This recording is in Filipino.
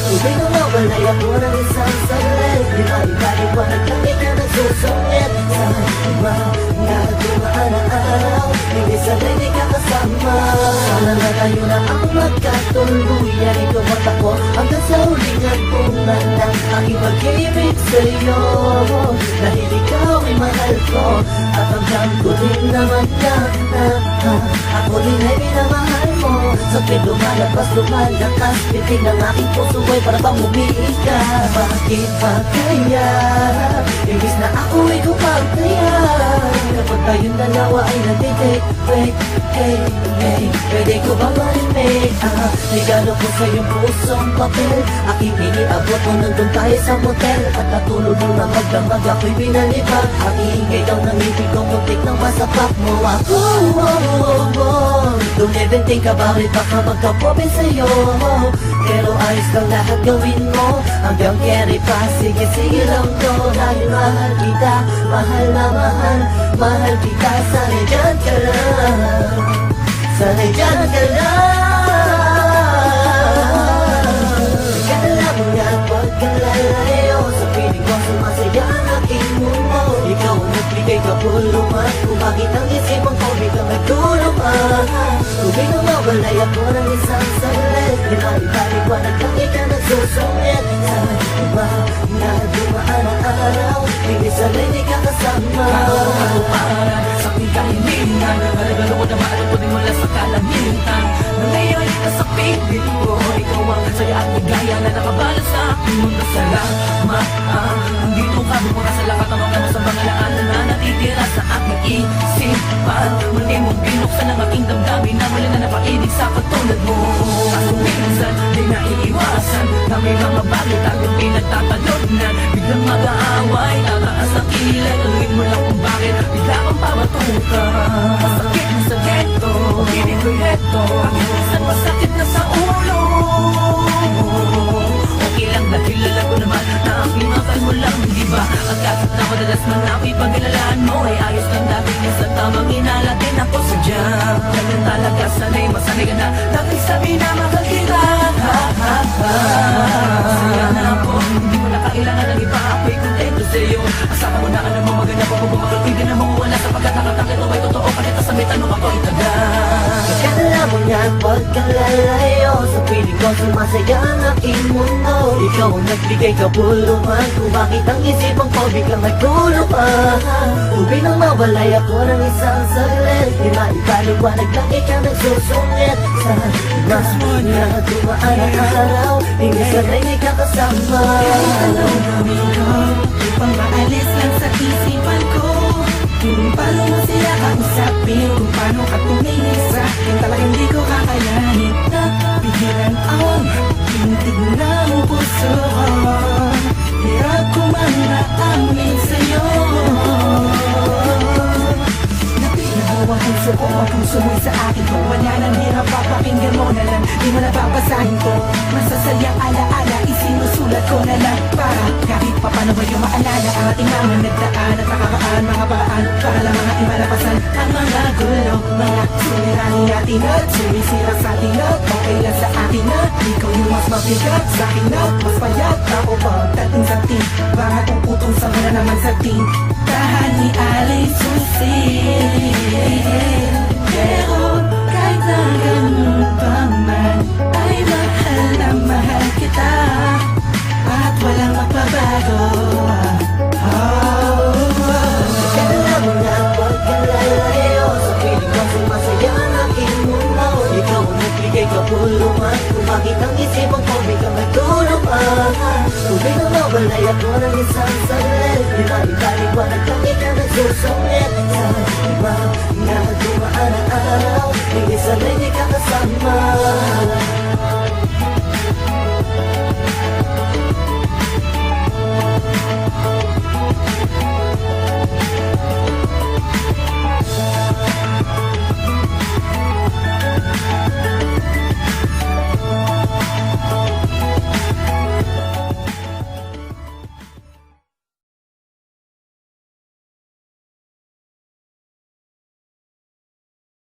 Tubig na mawalay ako ng isang saglit. Di maipaliwanag lang ikaw nagsusungit sa mga dumaan na araw. Hindi sanay di ka kasama. Sana na tayo na ang magkatuluyan. Ikaw at ako hanggang sa huling hantungan ng aking pag-ibig sa'yo. Dahil ikaw ay mahal ko at hanggang ko din naman na ako din ay minamahal mo. Sa tuwing lumalakas, pitig ng aking puso ay para bang umiika. Bakit ba kaya imbis na ako ay kupagtaya? Kapag tayong dalawa ay nagtitake, wait, hey, pwede ko bang marimig? Regalo ko sa iyong pusong papel. Aking iniabot mo nandun tayo sa motel. At natulog mo na magdamag ako'y binalibag. Ang iingay daw ng ibig kong muntik nang masapak mo ako. Don't even think about it, baka magkapopen sa'yo. Pero ayos lang lahat gawin mo. Hanggang carry pa, sige lang to. Dahil mahal kita, mahal na mahal kita. Sana'y dyan ka lang, sana'y dyan ka lang. Kala mo nga pagkalalayo, sa piling ko sumasaya ang aking mundo. Ikaw ang nagbigay kapulungan, kung bakit ang isip ang tubig ang nagtulungan. Tubig na mawalay ako ng isang saglit. Di maipaliwanag lang ikaw nagsusungit sa mga dumaan na araw. Hindi sanay di ka kasama. Ako para sa aking kahilingan. Regalo ko na maaari ko din mula sa kalangitan. Na ngayon ito sa piling ko. Ikaw ang saya at ligaya na nakabalot sa aking mundo. Salamat. Nandito ka bumura sa lahat ng mga sa mga laanan na natitira sa aking isipan. Muli mong binuksan ang aking damdamin na muli na napainig sa katulad mo. Kaso minsan di naiiwasan na may mga bagay tayong pinagtatalunan. Biglang mag-aaway, tataas ang kilay. Aluin mo lang kung bakit bigla kang pamatuka. Masakit na sa ghetto, hindi ko'y heto. Minsan masakit na sa ulo. Okay lang dahil alam ko naman na ang pinakal mo lang, di ba? At kahit na madalas man ako'y pagkalalaan mo ay ayos lang dahil sa tamang inalatin ako sa jam. Ganyan talaga, sanay masanay ka na dahil sabi na mahal kita. Masaya na ako, hindi mo na kailangan ng iba. Ako'y kontento sa'yo. Asama mo na alam mo maganda pa kung bumakal. Hindi na mawala sapagkat nakakakit o may totoo. Kahit sa may tanong ako'y tagal. Kala mo nga pagkalalayo, sa piling ko sumasaya ang aking mundo. Ikaw ang nagbigay kapulungan, kung bakit ang isip ang pobig lang nagtulungan. Tubig nang mawalay ako ng isang saglit. Di maipaliwanag lang ikaw nagsusungit sa mga dumaan na araw. Hindi sanay di ka kasama. Kahit anong gawin ko, upang maalis lang sa isipan ko. Kung paano mo sila kausapin, kung paano ka tumingin sa akin, talagang di ko kakayanin. Napigilan ang tintig ng puso ko. Hirap ko man naamin sa'yo. Napigaw ang puso ko, ang puso mo'y sa akin. Kung wala nang hirap, papakinggan mo na lang, di mo na papasahin ko. Masasayang alaala, isinusulat ko na lang para kahit pa paano ba yung maalala ang ating mga nagdaan at nakakaan mga paraan para lang mga imalapasan ang mga gulo, mga suliranin natin at sumisira sa atin at okay lang sa atin na ikaw yung mas mabigat sa akin at mas payat ako pagdating sa team para puputong sa mga naman sa team tahan ni Alice Susi. Pero kahit na ganun pa man ay mahal na mahal kita at walang magbabago. Kala mo nga pagkalalayo, sa piling ko sumasaya ang aking mundo. Ikaw ang nagbigay kapulungan, kung bakit ang isip ang pobig ang nagtulungan. Tubig na mawalay ako ng isang saglit. Di maipaliwanag lang ikaw nagsusungit sa mga dumaan na araw. Hindi sanay di ka kasama.